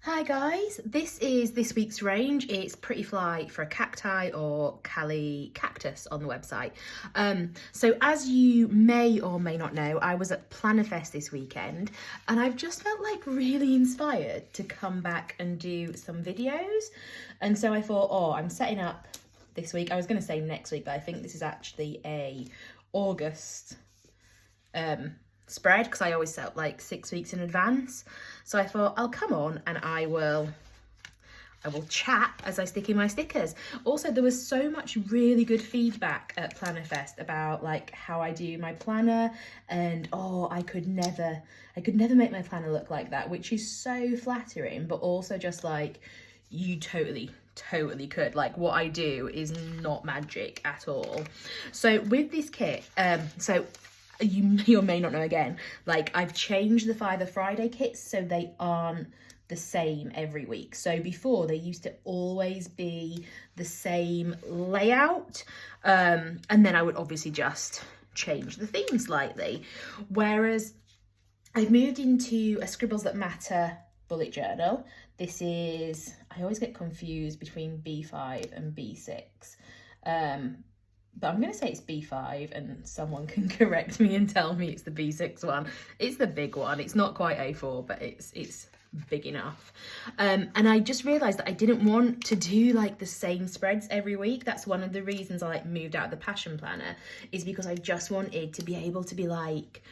Hi guys, this is this week's range. It's Pretty Fly for a cacti or Cali cactus on the website. So as you may or may not know, I was at Plannerfest this weekend and I've just felt like really inspired to come back and do some videos. And so I thought, oh, I'm setting up this week. I was going to say next week, but I think this is actually a August spread because I always set up like 6 weeks in advance. So I thought I'll come on and I will chat as I stick in my stickers. Also, there was so much really good feedback at Plannerfest about like how I do my planner, and I could never make my planner look like that, which is so flattering, but also just like you totally could. Like what I do is not magic at all. So with this kit, you may or may not know again, like I've changed the Fiver Friday kits so they aren't the same every week. So before they used to always be the same layout, and then I would obviously just change the theme slightly. Whereas I've moved into a Scribbles That Matter bullet journal. This is, I always get confused between B5 and B6. But I'm going to say it's B5 and someone can correct me and tell me it's the B6 one. It's the big one. It's not quite A4, but it's big enough. And I just realised that I didn't want to do like the same spreads every week. That's one of the reasons I like moved out of the Passion Planner, is because I just wanted to be able to be like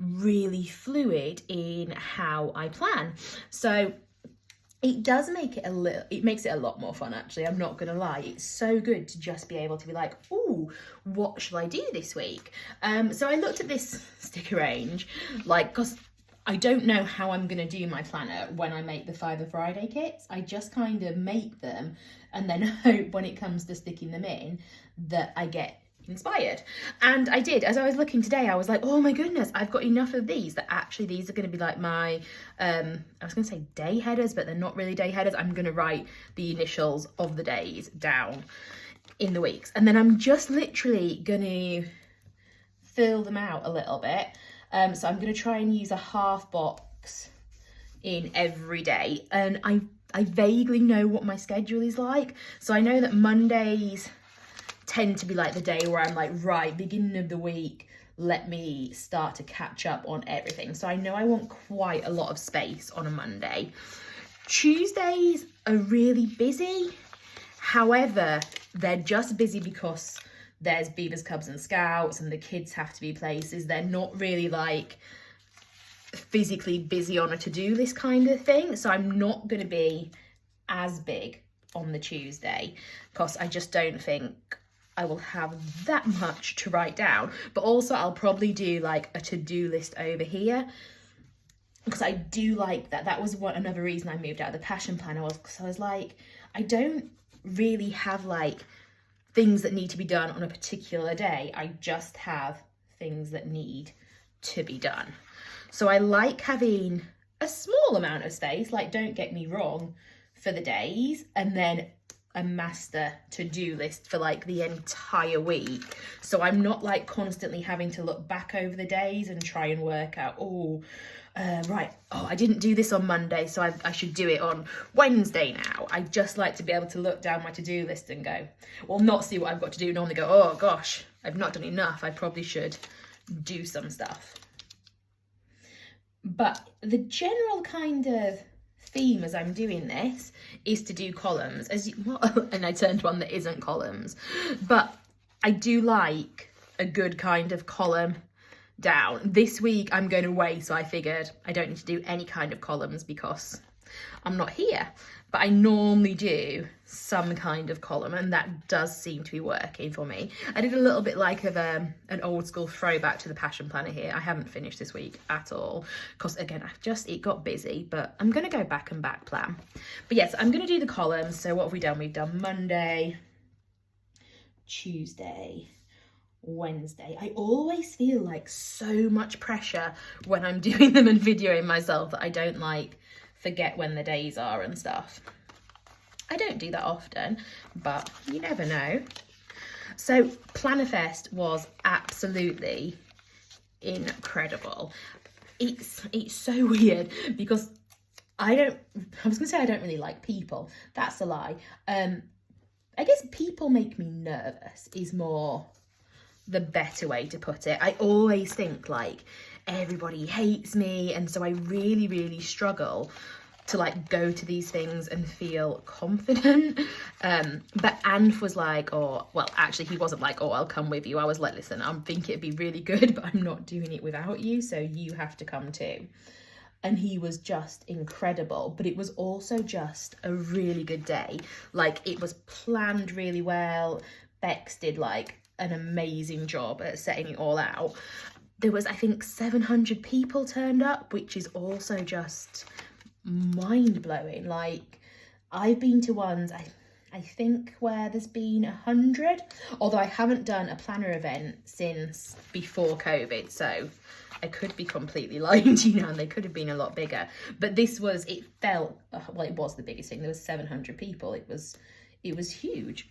really fluid in how I plan. So it does make it it makes it a lot more fun, actually. I'm not gonna lie. It's so good to just be able to be like, ooh, what shall I do this week? So I looked at this sticker range, like, because I don't know how I'm gonna do my planner when I make the Fiver Friday kits. I just kind of make them and then hope when it comes to sticking them in that I get inspired. And I did. As I was looking today, I was like, oh my goodness, I've got enough of these that actually these are going to be like my I was going to say day headers, but they're not really day headers. I'm going to write the initials of the days down in the weeks, and then I'm just literally going to fill them out a little bit. So I'm going to try and use a half box in every day, and I vaguely know what my schedule is like. So I know that Mondays tend to be like the day where I'm like, right, beginning of the week, let me start to catch up on everything. So I know I want quite a lot of space on a Monday. Tuesdays are really busy. However, they're just busy because there's Beavers, Cubs and Scouts and the kids have to be places. They're not really like physically busy on a to-do list kind of thing. So I'm not going to be as big on the Tuesday because I just don't think I will have that much to write down. But also I'll probably do like a to-do list over here because I do like that. That was another reason I moved out of the Passion Planner, was because I was like, I don't really have like things that need to be done on a particular day. I just have things that need to be done. So I like having a small amount of space, like don't get me wrong, for the days, and then a master to-do list for like the entire week. So I'm not like constantly having to look back over the days and try and work out, I didn't do this on Monday, so I should do it on Wednesday now. I just like to be able to look down my to-do list and go, well, not see what I've got to do, normally go, oh gosh, I've not done enough. I probably should do some stuff. But the general kind of theme as I'm doing this is to do columns, and I turned one that isn't columns, but I do like a good kind of column down. This week I'm going away, so I figured I don't need to do any kind of columns because I'm not here, but I normally do some kind of column, and that does seem to be working for me. I did a little bit like of an old school throwback to the Passion Planner here. I haven't finished this week at all because again it got busy, but I'm going to go back and back plan. But yes, I'm going to do the columns. So what have we done? We've done Monday, Tuesday, Wednesday. I always feel like so much pressure when I'm doing them and videoing myself that I don't like forget when the days are and stuff. I don't do that often, but you never know. So Plannerfest was absolutely incredible. It's so weird because I was gonna say I don't really like people. That's a lie. I guess people make me nervous is more the better way to put it. I always think like everybody hates me, and so I really, really struggle to like go to these things and feel confident. But Anf was like, oh, well, actually he wasn't like, oh, I'll come with you. I was like, listen, I'm thinking it'd be really good, but I'm not doing it without you, so you have to come too. And he was just incredible, but it was also just a really good day. Like, it was planned really well. Bex did like an amazing job at setting it all out. There was, I think, 700 people turned up, which is also just mind-blowing. Like, I've been to ones, I think, where there's been 100, although I haven't done a planner event since before COVID, so I could be completely lying to you now, and they could have been a lot bigger. But this was, it felt, well, it was the biggest thing. There was 700 people. It was huge.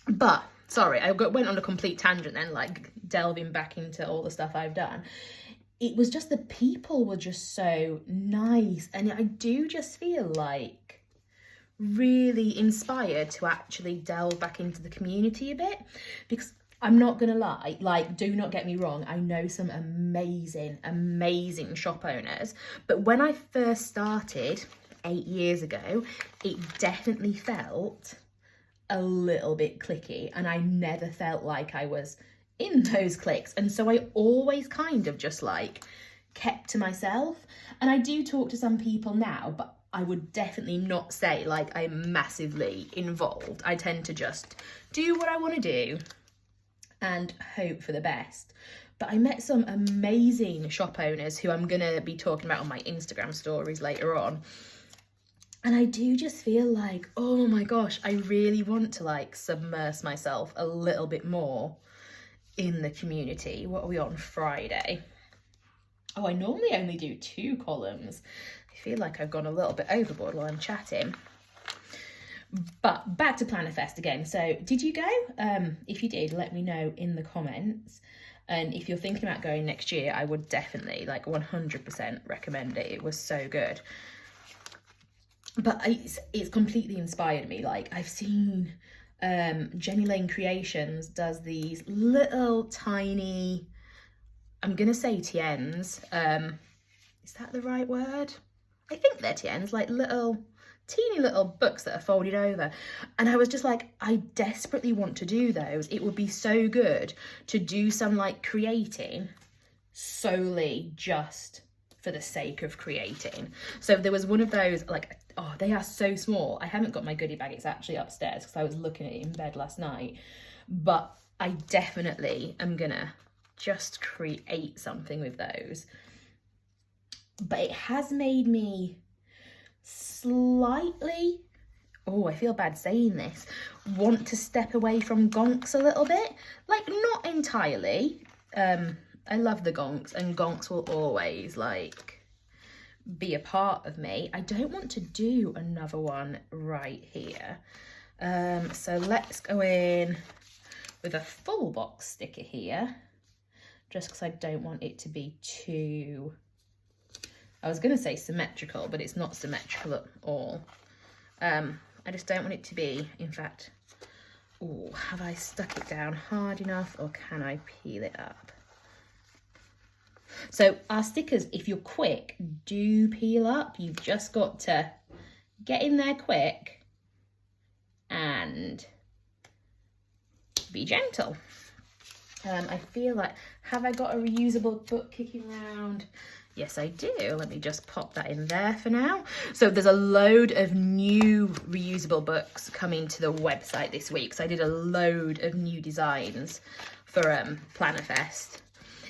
But sorry, I went on a complete tangent then, like delving back into all the stuff I've done. It was just the people were just so nice, and I do just feel like really inspired to actually delve back into the community a bit, because I'm not gonna lie, like, do not get me wrong, I know some amazing shop owners, but when I first started 8 years ago, it definitely felt a little bit cliquey, and I never felt like I was in those cliques, and so I always kind of just like kept to myself. And I do talk to some people now, but I would definitely not say like I'm massively involved. I tend to just do what I want to do and hope for the best. But I met some amazing shop owners who I'm gonna be talking about on my Instagram stories later on. And I do just feel like, oh my gosh, I really want to like submerge myself a little bit more in the community. What are we on Friday? Oh, I normally only do 2 columns. I feel like I've gone a little bit overboard while I'm chatting. But back to Planner Fest again. So did you go? If you did, let me know in the comments. And if you're thinking about going next year, I would definitely, like 100% recommend it. It was so good. But it's completely inspired me. Like, I've seen Jenny Lane Creations does these little tiny, I'm gonna say tiens, is that the right word? I think they're tiens, like little teeny little books that are folded over, and I was just like, I desperately want to do those. It would be so good to do some like creating solely just for the sake of creating. So there was one of those, like, oh, they are so small. I haven't got my goodie bag, it's actually upstairs because I was looking at it in bed last night, but I definitely am gonna just create something with those. But it has made me slightly, oh, I feel bad saying this, want to step away from gonks a little bit. Like, not entirely. I love the gonks, and gonks will always like be a part of me. I don't want to do another one right here. So let's go in with a full box sticker here, just because I don't want it to be too, I was going to say symmetrical, but it's not symmetrical at all. I just don't want it to be, in fact, oh, have I stuck it down hard enough, or can I peel it up? So our stickers, if you're quick, do peel up. You've just got to get in there quick and be gentle. I feel like, have I got a reusable book kicking around? Yes, I do. Let me just pop that in there for now. So there's a load of new reusable books coming to the website this week. So I did a load of new designs for Planner Fest.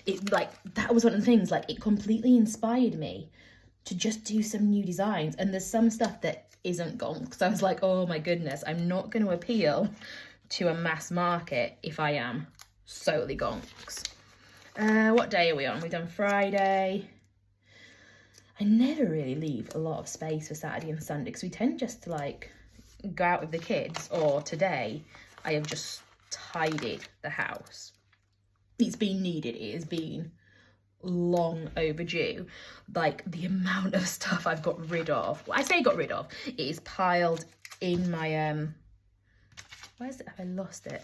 It, like, that was one of the things, like, it completely inspired me to just do some new designs. And there's some stuff that isn't gonks. So I was like, oh my goodness, I'm not going to appeal to a mass market if I am solely gonks. What day are we on? We've done Friday. I never really leave a lot of space for Saturday and Sunday because we tend just to like go out with the kids, or today I have just tidied the house. It's been needed. It has been long overdue. Like the amount of stuff I've got rid of. Well, I say got rid of. It is piled in my where's it? Have I lost it?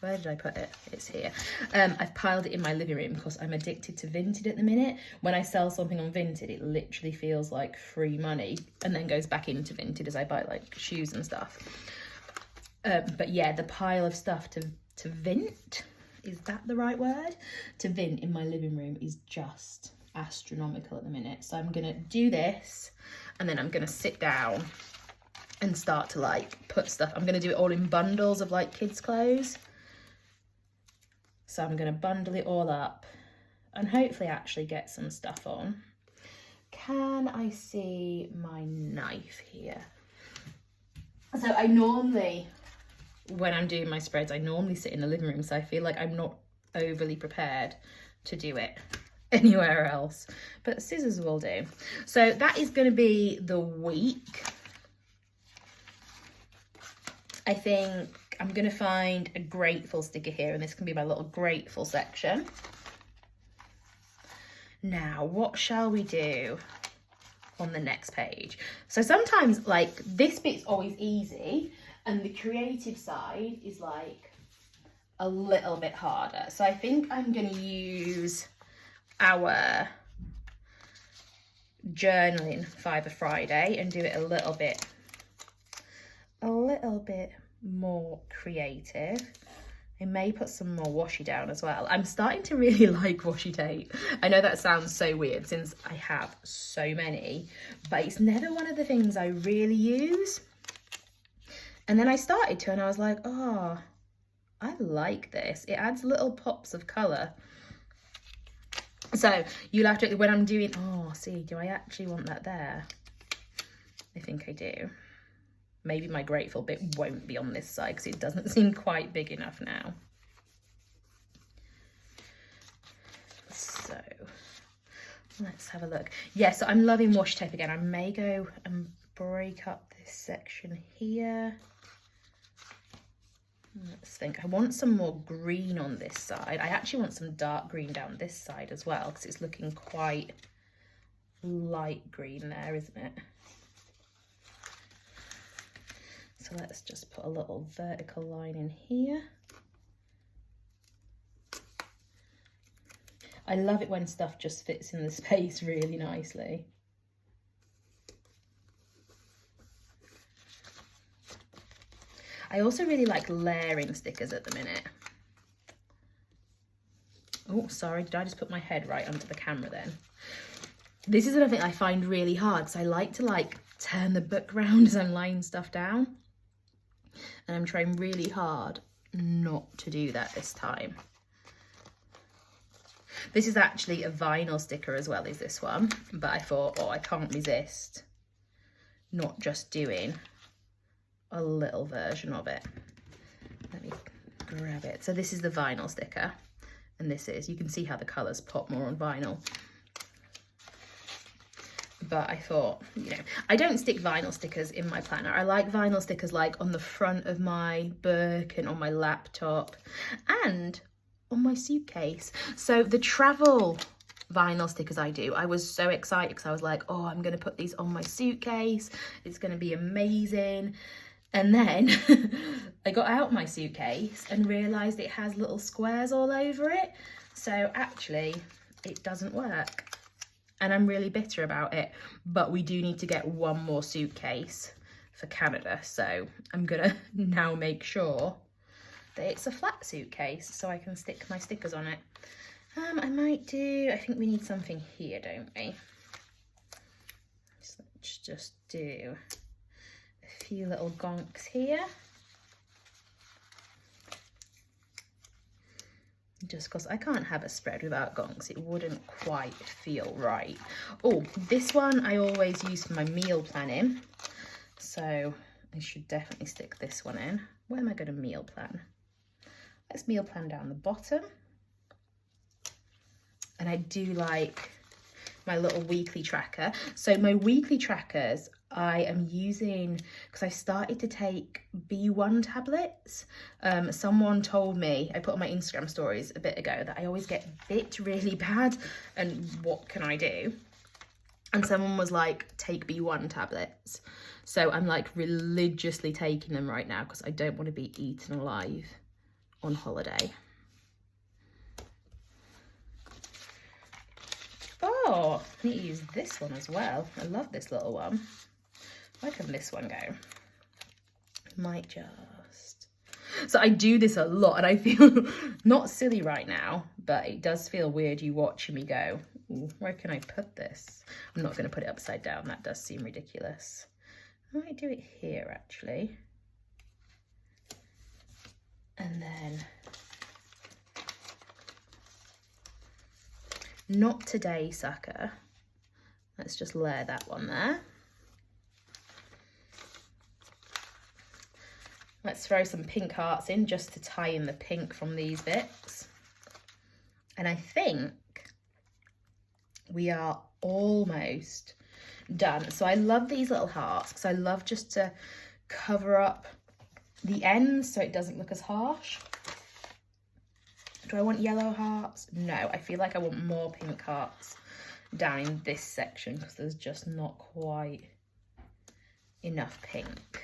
Where did I put it? It's here. I've piled it in my living room because I'm addicted to Vinted at the minute. When I sell something on Vinted, it literally feels like free money and then goes back into Vinted as I buy like shoes and stuff. But yeah, the pile of stuff to Vint, is that the right word? To Vint in my living room is just astronomical at the minute. So I'm gonna do this and then I'm gonna sit down and start to like put stuff. I'm gonna do it all in bundles of like kids' clothes. So I'm gonna bundle it all up and hopefully actually get some stuff on. Can I see my knife here? So I normally, when I'm doing my spreads, I normally sit in the living room. So I feel like I'm not overly prepared to do it anywhere else, but scissors will do. So that is gonna be the week. I think I'm going to find a grateful sticker here, and this can be my little grateful section. Now, what shall we do on the next page? So sometimes, like, this bit's always easy, and the creative side is, like, a little bit harder. So I think I'm going to use our journaling Fibre Friday and do it a little bit more creative. I may put some more washi down as well. I'm starting to really like washi tape. I know that sounds so weird since I have so many, but it's never one of the things I really use. And then I started to, and I was like, oh, I like this. It adds little pops of colour. So you'll have to, when I'm doing, oh, see, do I actually want that there? I think I do. Maybe my grateful bit won't be on this side because it doesn't seem quite big enough now. So let's have a look. Yeah, so I'm loving washi tape again. I may go and break up this section here. Let's think. I want some more green on this side. I actually want some dark green down this side as well because it's looking quite light green there, isn't it? So let's just put a little vertical line in here. I love it when stuff just fits in the space really nicely. I also really like layering stickers at the minute. Oh, sorry, did I just put my head right under the camera then? This is another thing I find really hard because I like to like turn the book round as I'm laying stuff down. And I'm trying really hard not to do that this time. This is actually a vinyl sticker as well as this one, but I thought, oh, I can't resist not just doing a little version of it. Let me grab it. So this is the vinyl sticker, and this is, you can see how the colours pop more on vinyl. But I thought, you know, I don't stick vinyl stickers in my planner. I like vinyl stickers like on the front of my book and on my laptop and on my suitcase. So the travel vinyl stickers I do, I was so excited because I was like, oh, I'm going to put these on my suitcase. It's going to be amazing. And then I got out my suitcase and realised it has little squares all over it. So actually, it doesn't work. And I'm really bitter about it, but we do need to get one more suitcase for Canada. So I'm gonna now make sure that it's a flat suitcase so I can stick my stickers on it. I might do, I think we need something here, don't we? So let's just do a few little gonks here. Just because I can't have a spread without gonks, it wouldn't quite feel right. Oh, this one I always use for my meal planning, so I should definitely stick this one in. Where am I going to meal plan? Let's meal plan down the bottom. And I do like my little weekly tracker. So my weekly trackers I am using, because I started to take B1 tablets. Someone told me, I put on my Instagram stories a bit ago, that I always get bit really bad, and what can I do? And someone was like, take B1 tablets. So I'm like religiously taking them right now because I don't want to be eaten alive on holiday. Oh, I need to use this one as well. I love this little one. Where can this one go? Might just... So I do this a lot, and I feel not silly right now, but it does feel weird you watching me go, ooh, where can I put this? I'm not going to put it upside down. That does seem ridiculous. I might do it here, actually. And then... Not today, sucker. Let's just layer that one there. Let's throw some pink hearts in just to tie in the pink from these bits. And I think we are almost done. So I love these little hearts because I love just to cover up the ends so it doesn't look as harsh. Do I want yellow hearts? No, I feel like I want more pink hearts down in this section because there's just not quite enough pink.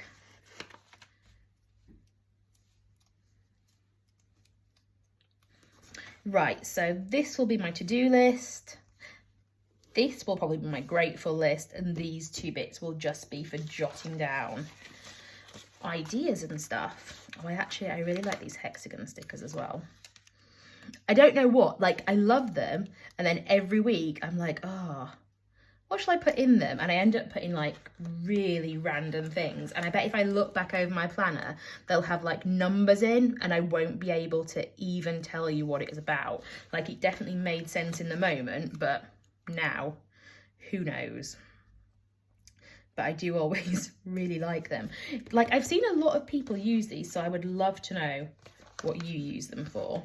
Right, so this will be my to-do list. This will probably be my grateful list, and these two bits will just be for jotting down ideas and stuff. Oh, I really like these hexagon stickers as well. I don't know what, like, I love them, and then every week I'm like, oh, what should I put in them? And I end up putting like really random things, and I bet if I look back over my planner they'll have like numbers in and I won't be able to even tell you what it is about. Like, it definitely made sense in the moment, but now who knows. But I do always really like them. Like, I've seen a lot of people use these, so I would love to know what you use them for.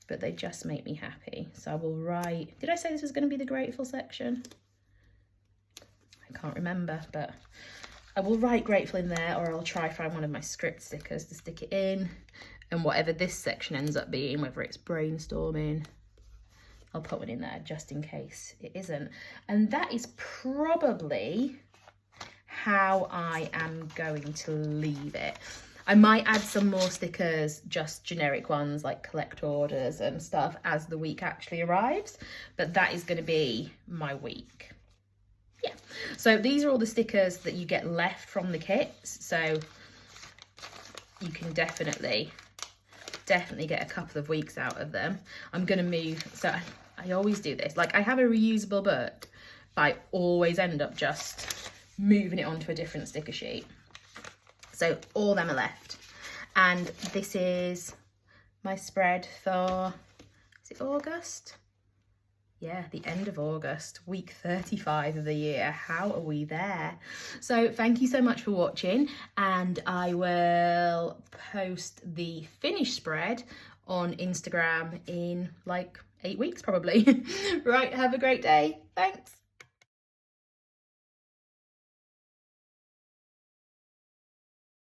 But they just make me happy. So I will write, did I say this was going to be the grateful section? I can't remember, but I will write grateful in there, or I'll try find one of my script stickers to stick it in. And whatever this section ends up being, whether it's brainstorming, I'll put one in there just in case it isn't. And that is probably how I am going to leave it. I might add some more stickers, just generic ones like collect orders and stuff as the week actually arrives, but that is going to be my week. Yeah, so these are all the stickers that you get left from the kits, so you can definitely get a couple of weeks out of them. I'm going to move, so I always do this, like I have a reusable book, but I always end up just moving it onto a different sticker sheet. So all them are left. And this is my spread for, is it August? Yeah, the end of August, week 35 of the year. How are we there? So thank you so much for watching, and I will post the finished spread on Instagram in like 8 weeks probably. Right, have a great day. Thanks.